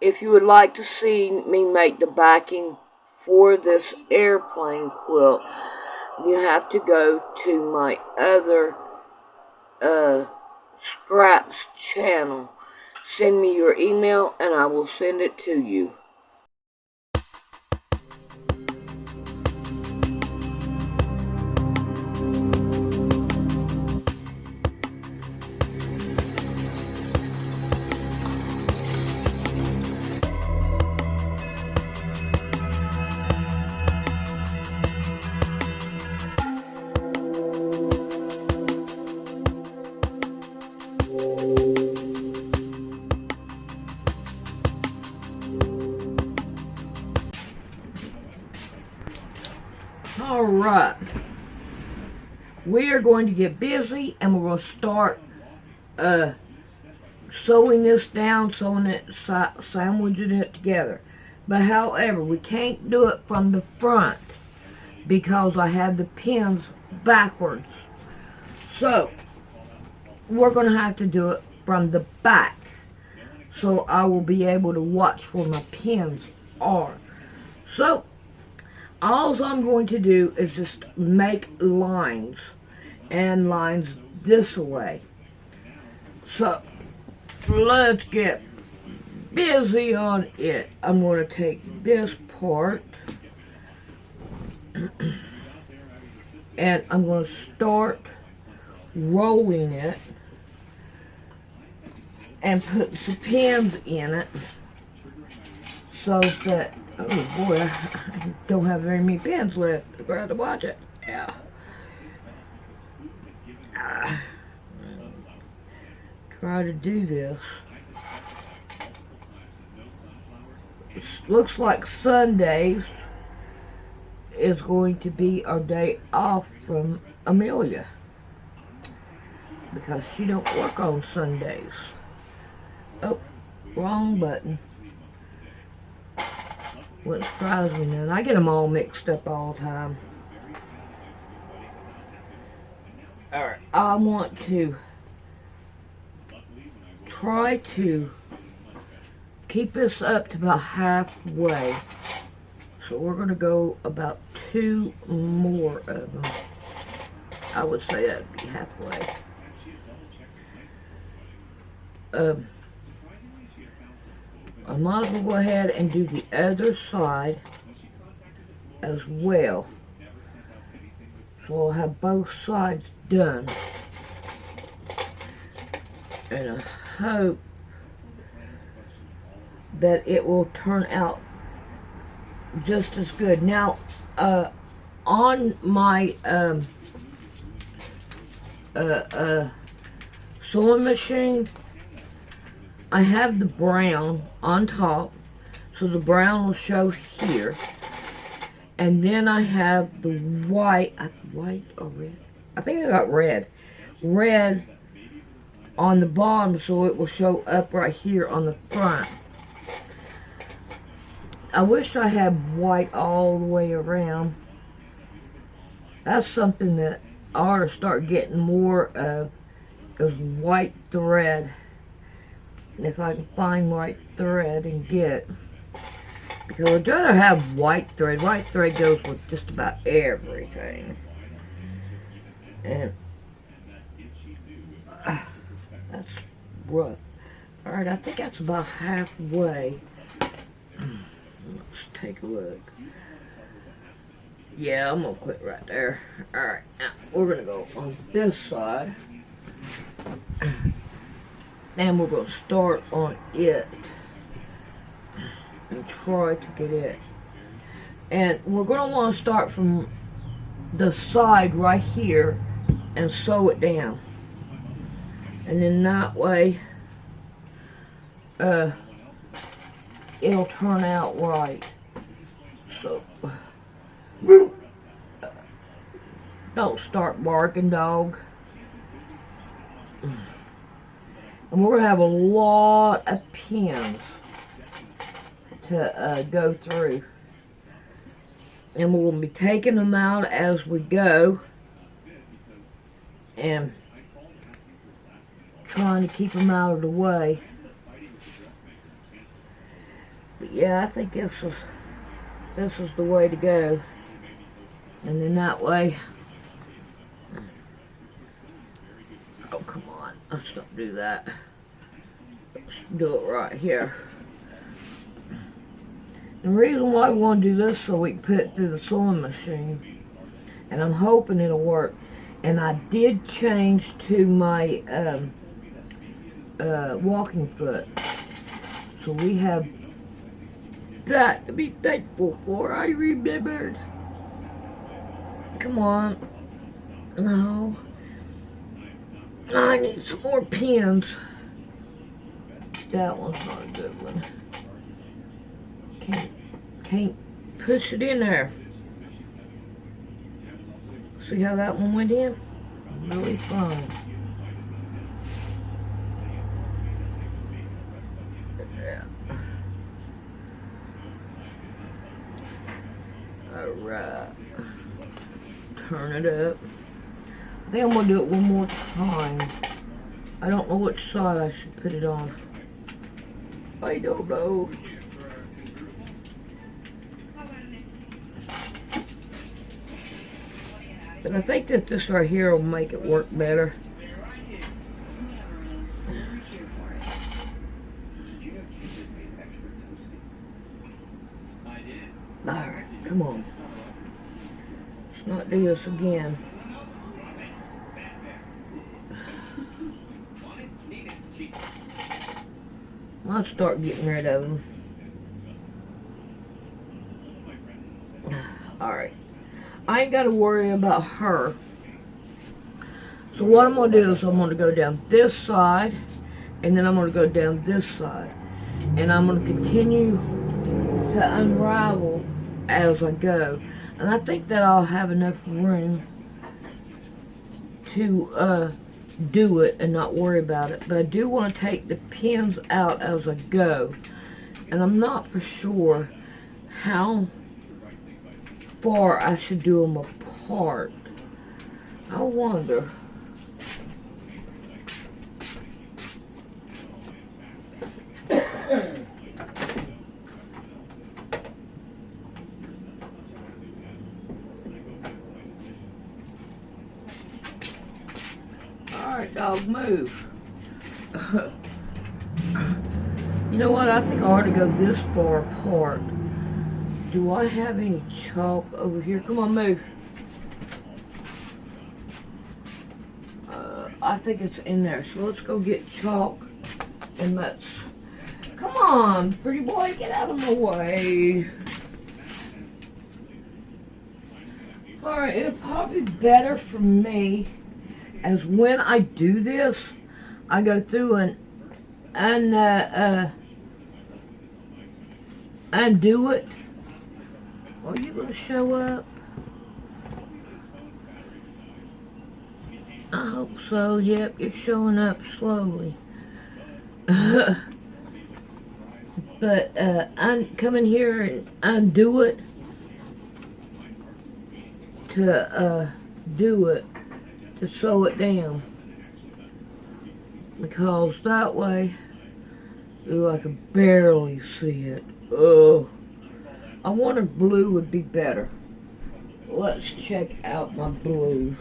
if you would like to see me make the backing for this airplane quilt, you have to go to my other Scraps channel. Send me your email and I will send it to you. Alright, we are going to get busy and we're going to start sewing this down, sewing it, sandwiching it together. But however, we can't do it from the front because I have the pins backwards. So, we're going to have to do it from the back. So I will be able to watch where my pins are. So, all I'm going to do is just make lines and lines this way. So let's get busy on it. I'm going to take this part and I'm going to start rolling it and put some pins in it so that, oh boy, I don't have very many pins left. I'm going to have to watch it. Yeah. Try to do this. It looks like Sundays is going to be our day off from Amelia because she don't work on Sundays. Oh, wrong button. Wouldn't surprise me none. I get them all mixed up all the time. Alright, I want to try to keep this up to about halfway. So we're going to go about 2 more of them. I would say that would be halfway. I might as well go ahead and do the other side as well. So I'll have both sides done. And I hope that it will turn out just as good. Now, on my sewing machine, I have the brown on top, so the brown will show here. And then I have the white or red? I think I got red. Red on the bottom, so it will show up right here on the front. I wish I had white all the way around. That's something that I ought to start getting more of, is white thread. If I can find white thread and get, because I'd rather have white thread. White thread goes with just about everything. And that's rough. Alright, I think that's about halfway. Let's take a look. Yeah, I'm gonna quit right there. Alright, now we're gonna go on this side. And we're gonna start on it and try to get it. And we're gonna want to start from the side right here and sew it down. And then that way, it'll turn out right. So, don't start barking, dog. And we're going to have a lot of pins to go through. And we'll be taking them out as we go. And trying to keep them out of the way. But yeah, I think this is the way to go. And then that way, oh come on, let's not do that. Let's do it right here. And the reason why we want to do this so we can put it through the sewing machine. And I'm hoping it'll work. And I did change to my walking foot. So we have that to be thankful for. I remembered. Come on. No. I need some more pins. That one's not a good one. Can't push it in there. See how that one went in? Really fun. Yeah. Alright. Turn it up. I think I'm going to do it one more time. I don't know which side I should put it on. I don't know. But I think that this right here will make it work better. Alright, come on. Let's not do this again. I'll start getting rid of them. Alright. I ain't got to worry about her. So what I'm going to do is I'm going to go down this side. And then I'm going to go down this side. And I'm going to continue to unravel as I go. And I think that I'll have enough room to do it and not worry about it. But I do want to take the pins out as I go. And I'm not for sure how far I should do them apart. I wonder. Alright, dog, move. You know what? I think I ought to go this far apart. Do I have any chalk over here? Come on, move. I think it's in there. So let's go get chalk. And let's... Come on, pretty boy, get out of my way. Alright, it'll probably be better for me as when I do this, I go through and undo it. Are you going to show up? I hope so. Yep, you're showing up slowly. But I'm coming here and undo it to do it, to sew it down. Because that way, ooh, I can barely see it. Oh. I wonder if blue would be better. Let's check out my blue.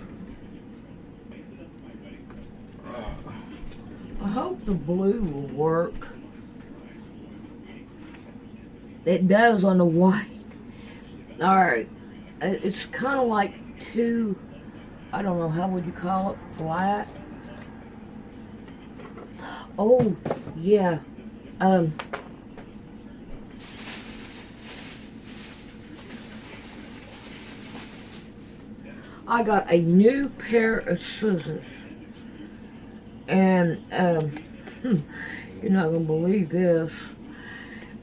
I hope the blue will work. It does on the white. Alright. It's kind of like too, I don't know, how would you call it? Flat? Oh, yeah. I got a new pair of scissors, and you're not gonna believe this.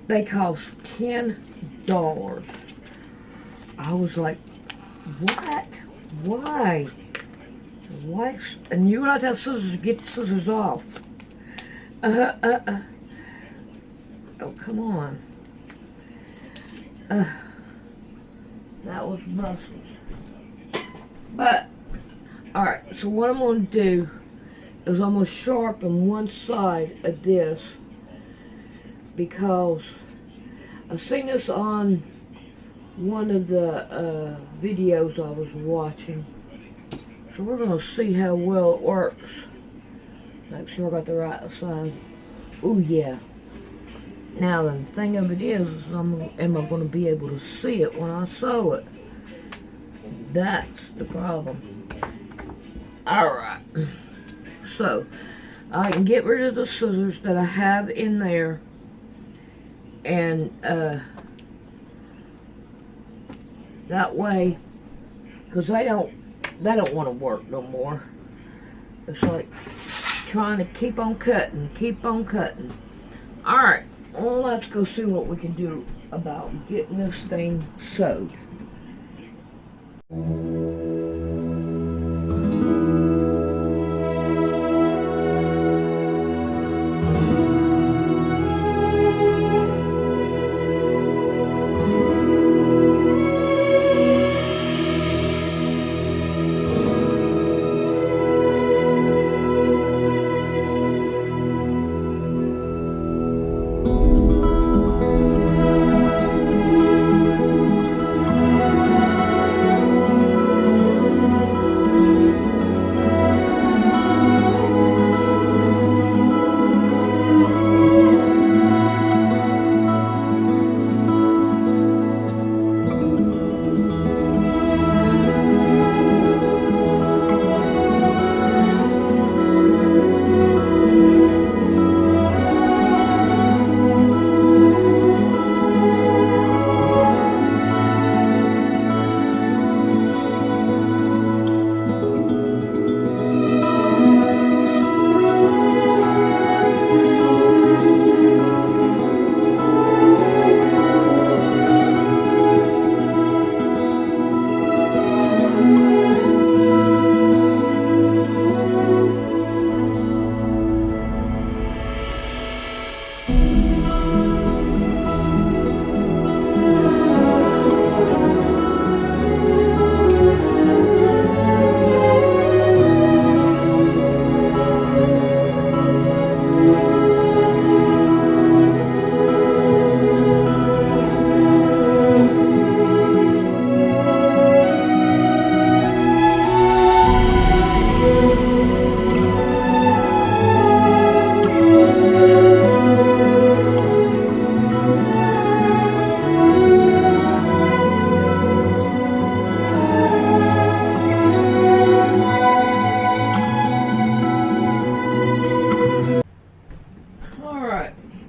They cost $10. I was like, what? Why? Why? And you gotta have scissors to get the scissors off. Oh, come on. That was Brussels. But, alright, so what I'm going to do is I'm going to sharpen one side of this because I've seen this on one of the videos I was watching. So we're going to see how well it works. Make sure I got the right side. Oh yeah. Now the thing of it is am I going to be able to see it when I sew it? That's the problem. Alright. So, I can get rid of the scissors that I have in there. And, that way, because they don't want to work no more. It's like trying to keep on cutting. Alright, well, let's go see what we can do about getting this thing sewed.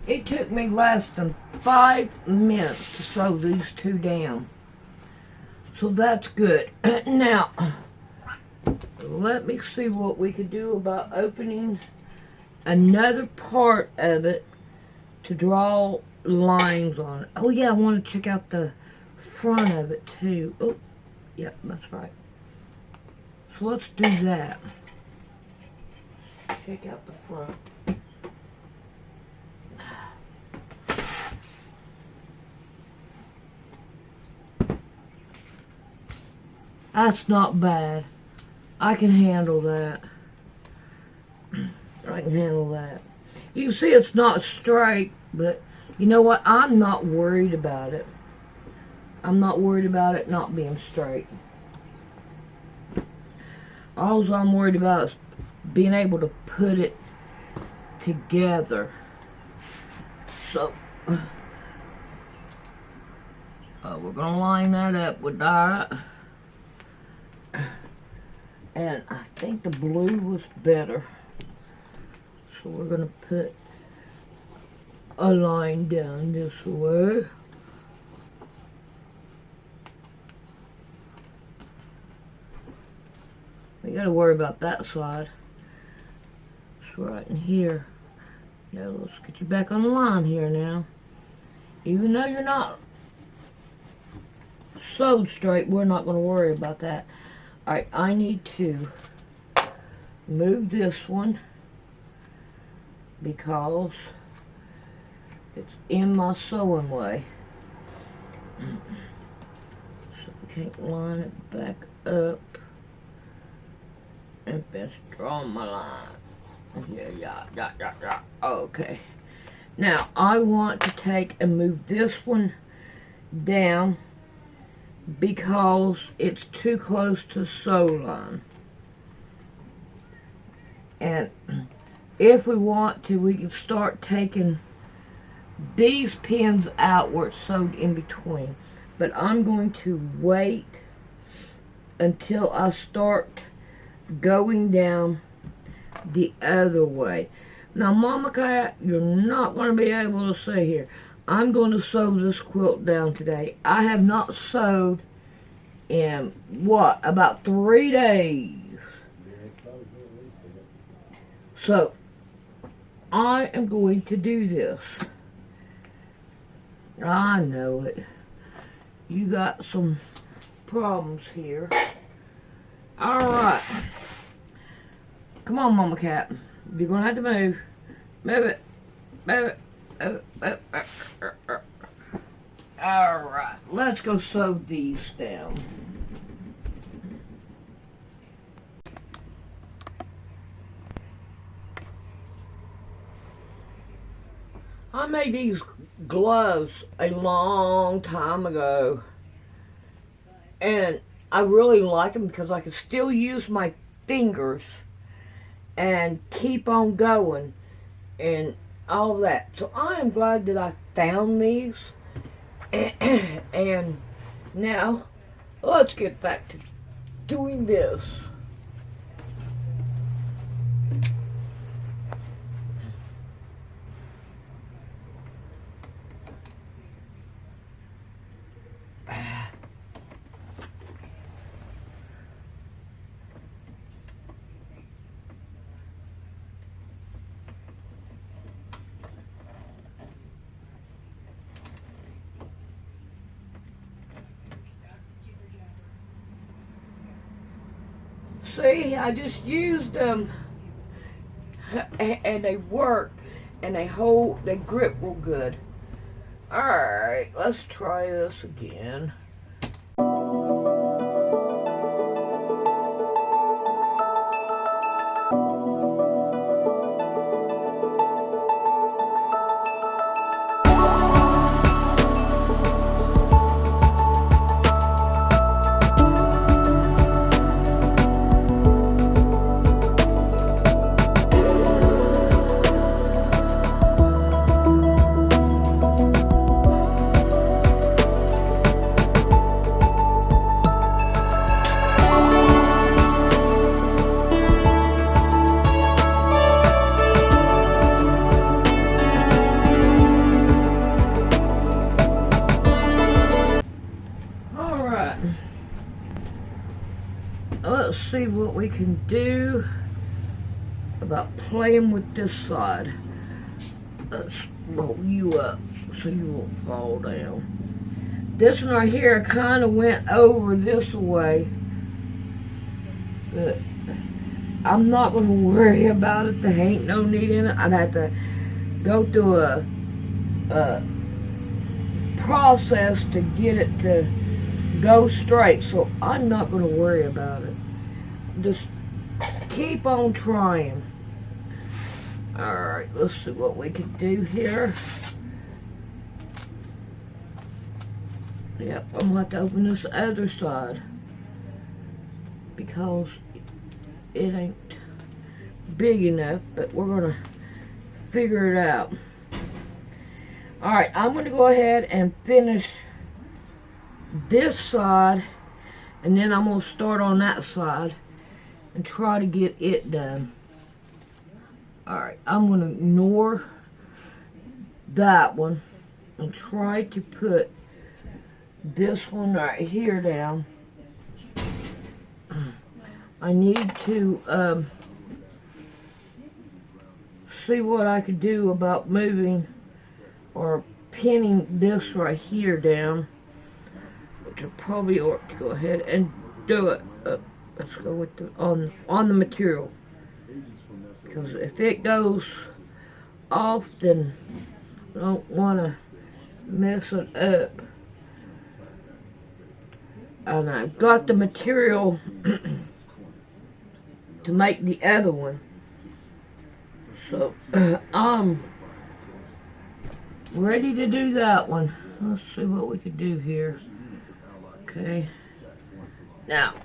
It took me less than 5 minutes to sew these two down. So that's good. Now, let me see what we could do about opening another part of it to draw lines on it. Oh yeah, I want to check out the front of it too. Oh, yeah, that's right. So let's do that. Check out the front. That's not bad. I can handle that. I can handle that. You can see it's not straight, but you know what? I'm not worried about it. I'm not worried about it not being straight. All I'm worried about is being able to put it together. So, we're going to line that up with that. And I think the blue was better. So we're going to put a line down this way. We got to worry about that side. It's right in here. Yeah, let's get you back on the line here now. Even though you're not sewed straight, we're not going to worry about that. Alright, I need to move this one because it's in my sewing way. So we can't line it back up and finish drawing my line. Yeah. Okay. Now, I want to take and move this one down because it's too close to the sew line. And if we want to, we can start taking these pins out where it's sewed in between. But I'm going to wait until I start going down the other way. Now, Mama Cat, you're not going to be able to see here. I'm going to sew this quilt down today. I have not sewed in, what, about 3 days. So, I am going to do this. I know it. You got some problems here. Alright. Come on, Mama Cat. You're going to have to move. Move it. Move it. Alright. Let's go sew these down. I made these gloves a long time ago. And I really like them because I can still use my fingers and keep on going and all that. So I am glad that I found these. And now let's get back to doing this. See, I just used them and they work and they grip real good. Alright, let's try this again. Let's see what we can do about playing with this side. Let's roll you up so you won't fall down. This one right here kind of went over this way, but I'm not going to worry about it. There ain't no need in it. I'd have to go through a process to get it to go straight, so I'm not going to worry about it. Just keep on trying. Alright, let's see what we can do here. Yep, I'm going to have to open this other side because it ain't big enough, but we're going to figure it out. Alright, I'm going to go ahead and finish this side, and then I'm going to start on that side and try to get it done. Alright, I'm going to ignore that one and try to put this one right here down. I need to see what I could do about moving or pinning this right here down, which I probably ought to go ahead and do it. Let's go with the on the material, because if it goes off, then I don't want to mess it up. And I've got the material to make the other one, so I'm ready to do that one. Let's see what we could do here. Okay. Now.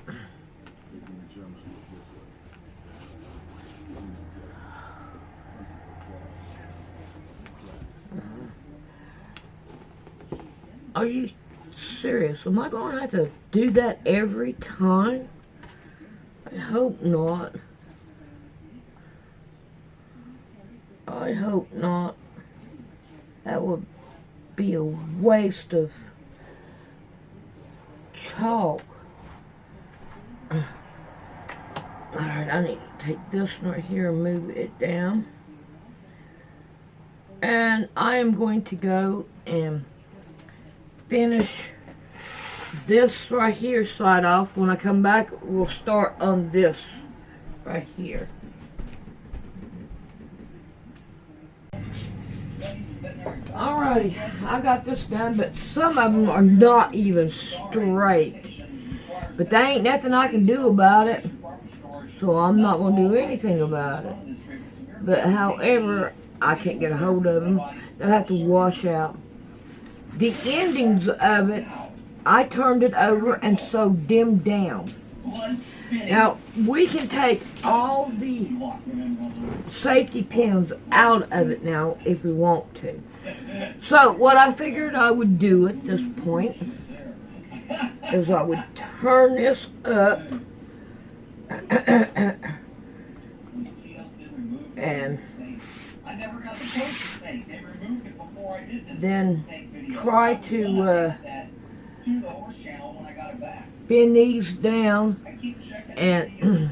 Are you serious? Am I going to have to do that every time? I hope not. I hope not. That would be a waste of chalk. Alright, I need to take this right here and move it down. And I am going to go and finish this right here side off. When I come back, we'll start on this right here. Alrighty, I got this done, but some of them are not even straight. But there ain't nothing I can do about it, so I'm not going to do anything about it. But however, I can't get a hold of them. They'll have to wash out. The endings of it, I turned it over and sewed them down. Now, we can take all the safety pins out of it now if we want to. So, what I figured I would do at this point is I would turn this up and then try to bend these down and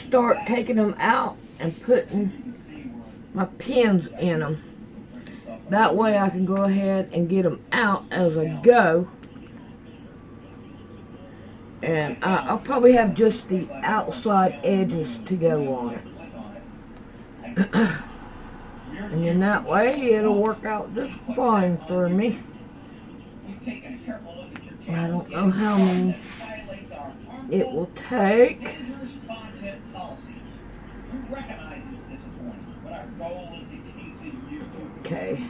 start taking them out and putting my pins in them. That way I can go ahead and get them out as I go. And I'll probably have just the outside edges to go on it. And in that way it'll work out just fine for me. I don't know how many it will take. Okay,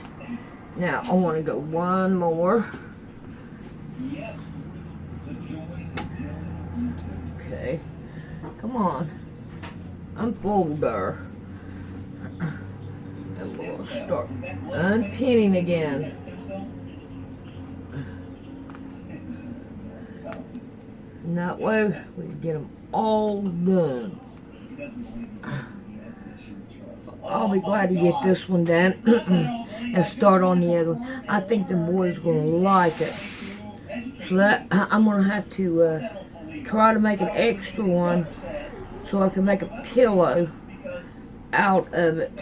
now I want to go one more. Okay, come on, unfold there. And we'll start unpinning again. And that way we can get them all done. I'll be glad to get this one done and start on the other one. I think the boys are going to like it. So that I'm going to have to try to make an extra one so I can make a pillow out of it.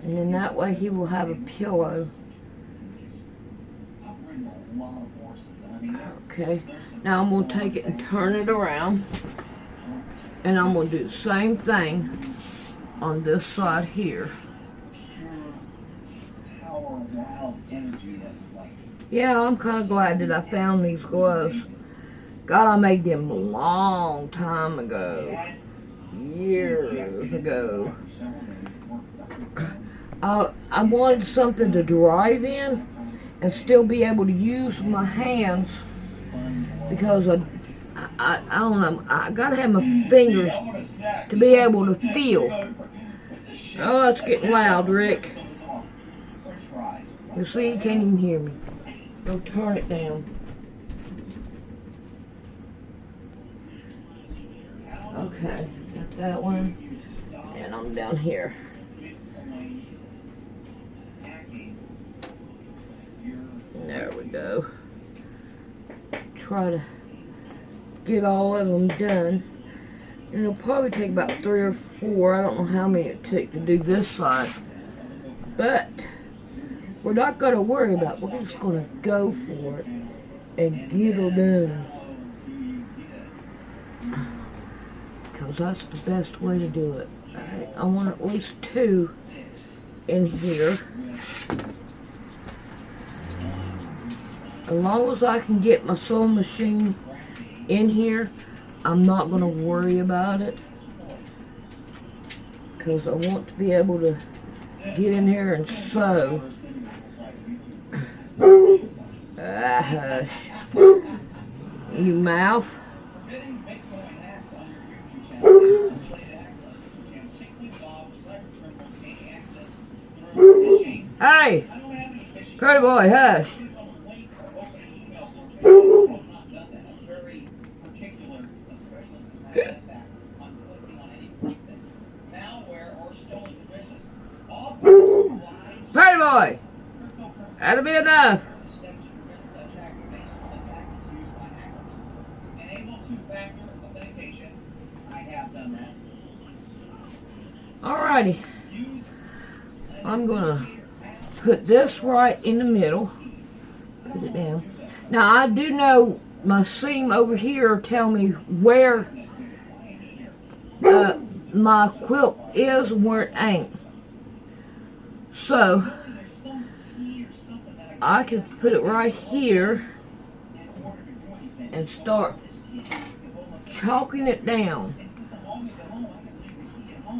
And then that way he will have a pillow. Okay, now I'm going to take it and turn it around. And I'm going to do the same thing on this side here. Yeah, I'm kind of glad that I found these gloves. God, I made them a long time ago. Years ago. I wanted something to drive in and still be able to use my hands, because I don't know, I gotta have my fingers to be able to feel. Oh, it's getting loud, Rick. You see, you can't even hear me. Go turn it down. Okay, got that one. And I'm down here. There we go. Try to get all of them done. And it'll probably take about 3 or 4. I don't know how many it took to do this side. But we're not going to worry about it. We're just going to go for it and get it done. Because that's the best way to do it. Alright, I want at least 2 in here. As long as I can get my sewing machine in here, I'm not going to worry about it. Because I want to be able to get in here and sew. Hush. You mouth. Hey! Pretty boy, hush. Pretty boy! That'll be enough. Alrighty. I'm gonna put this right in the middle. Put it down. Now I do know my seam over here tell me where my quilt is and where it ain't. So I can put it right here and start chalking it down.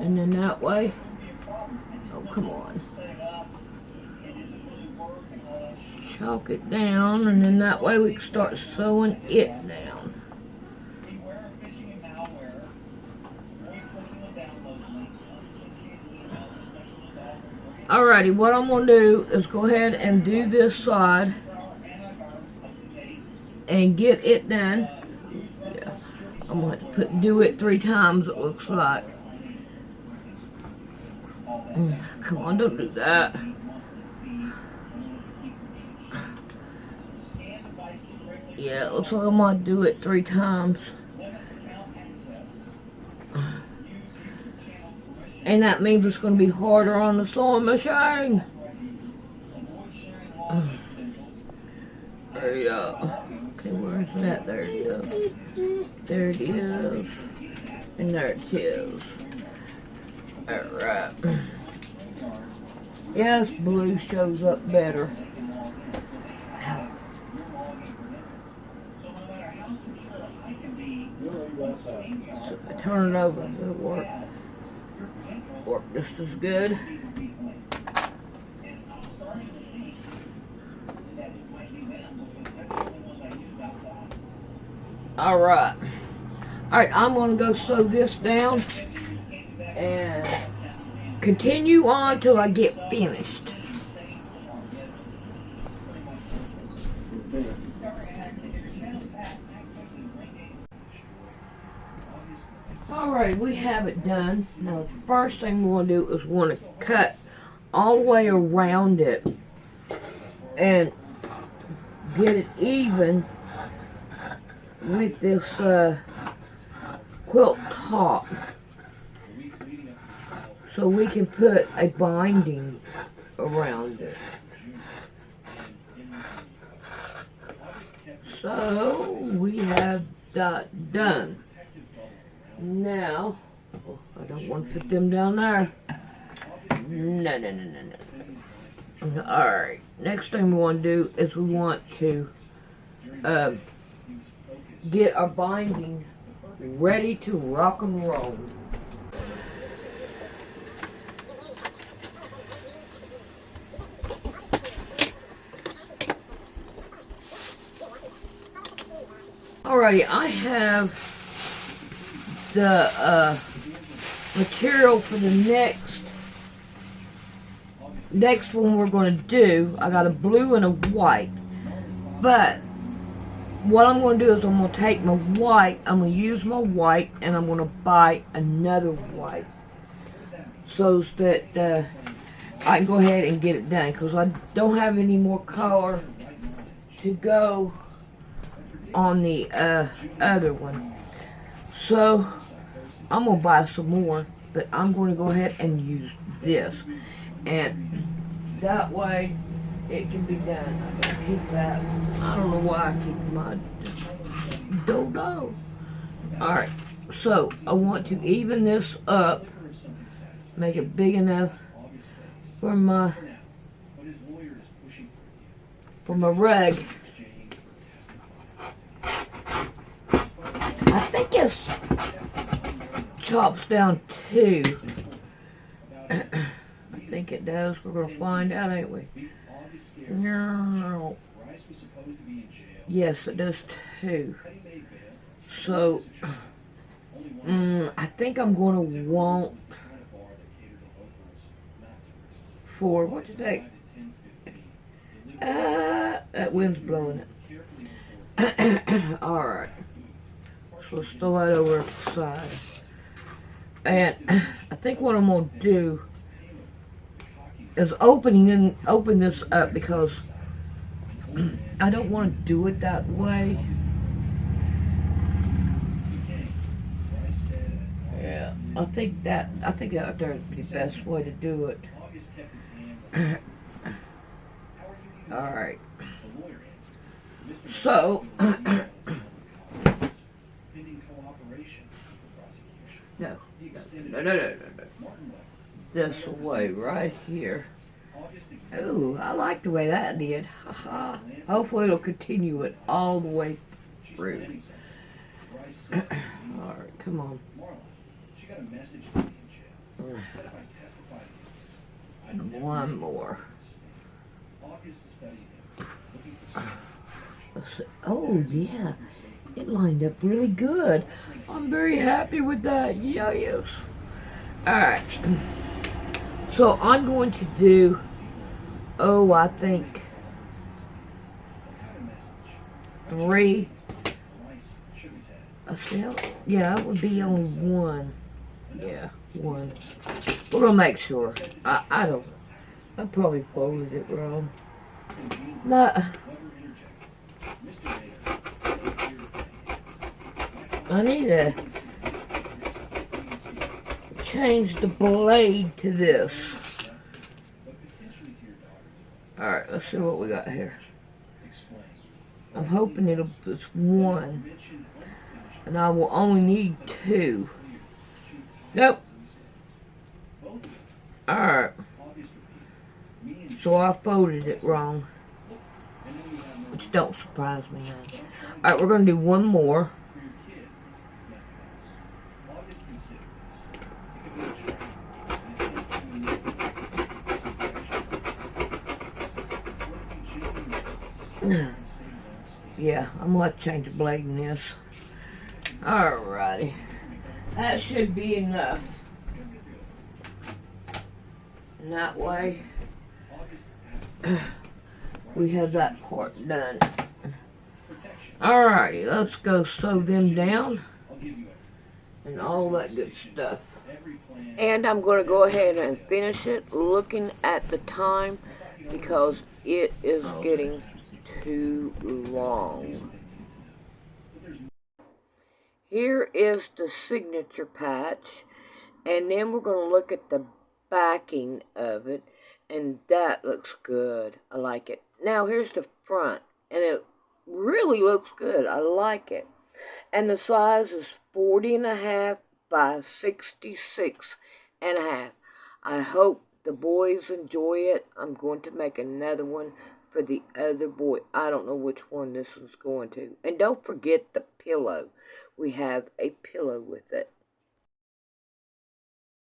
And then that way, oh come on, chalk it down, and then that way we can start sewing it down. Alrighty, what I'm going to do is go ahead and do this side and get it done. Yeah, I'm going to have to do it 3 times, it looks like. Come on, don't do that. Yeah, it looks like I'm going to do it 3 times. And that means it's going to be harder on the sewing machine. There you go. Okay, where's that? There it is. There it is. And there it is. Alright. Yes, blue shows up better. So if I turn it over, it'll work just as good. Alright. Alright, I'm going to go sew this down and continue on till I get finished. Alright, we have it done. Now the first thing we want to do is we want to cut all the way around it and get it even with this quilt top so we can put a binding around it. So we have that done. Now, oh, I don't want to put them down there. No. Alright, next thing we want to do is we want to get our binding ready to rock and roll. Alrighty, I have the material for the next one we're going to do. I got a blue and a white, but what I'm going to do is I'm going to take my white, I'm going to use my white, and I'm going to buy another white so that I can go ahead and get it done, because I don't have any more color to go on the other one. So I'm going to buy some more, but I'm going to go ahead and use this, and that way it can be done. I gotta keep that. I don't know why I keep my dodo. Alright, so I want to even this up, make it big enough for my rug. I think it's chops down 2. I think it does. We're going to find out, ain't we? Yes, it does too. So, I think I'm going to want for, what's the date? That wind's blowing it. Alright. So let's throw that over to the side. And I think what I'm going to do is open this up because I don't want to do it that way. Yeah, I think that would be the best way to do it. Alright. So no. This way, right here. Oh, I like the way that did. Haha. Hopefully it'll continue it all the way through. Alright, come on. One more. Oh, yeah. It lined up really good. I'm very happy with that. Yeah, yes. Alright. So I'm going to do, I think 3. Yeah, that would be only 1. Yeah, 1. We're gonna make sure. I probably folded it wrong. Nah. I need to change the blade to this. Alright, let's see what we got here. I'm hoping it's 1. And I will only need 2. Nope. Alright. So I folded it wrong. Which don't surprise me none. Alright, we're going to do 1 more. Yeah, I'm going to change the blade in this. Alrighty. That should be enough. And that way, we have that part done. Alrighty, let's go sew them down. And all that good stuff. And I'm going to go ahead and finish it looking at the time because it is getting too long. Here is the signature patch, and then we're going to look at the backing of it, and that looks good. I like it. Now here's the front, and it really looks good. I like it. And the size is 40.5 by 66.5. I hope the boys enjoy it. I'm going to make another one for the other boy. I don't know which one this one's going to. And don't forget the pillow. We have a pillow with it.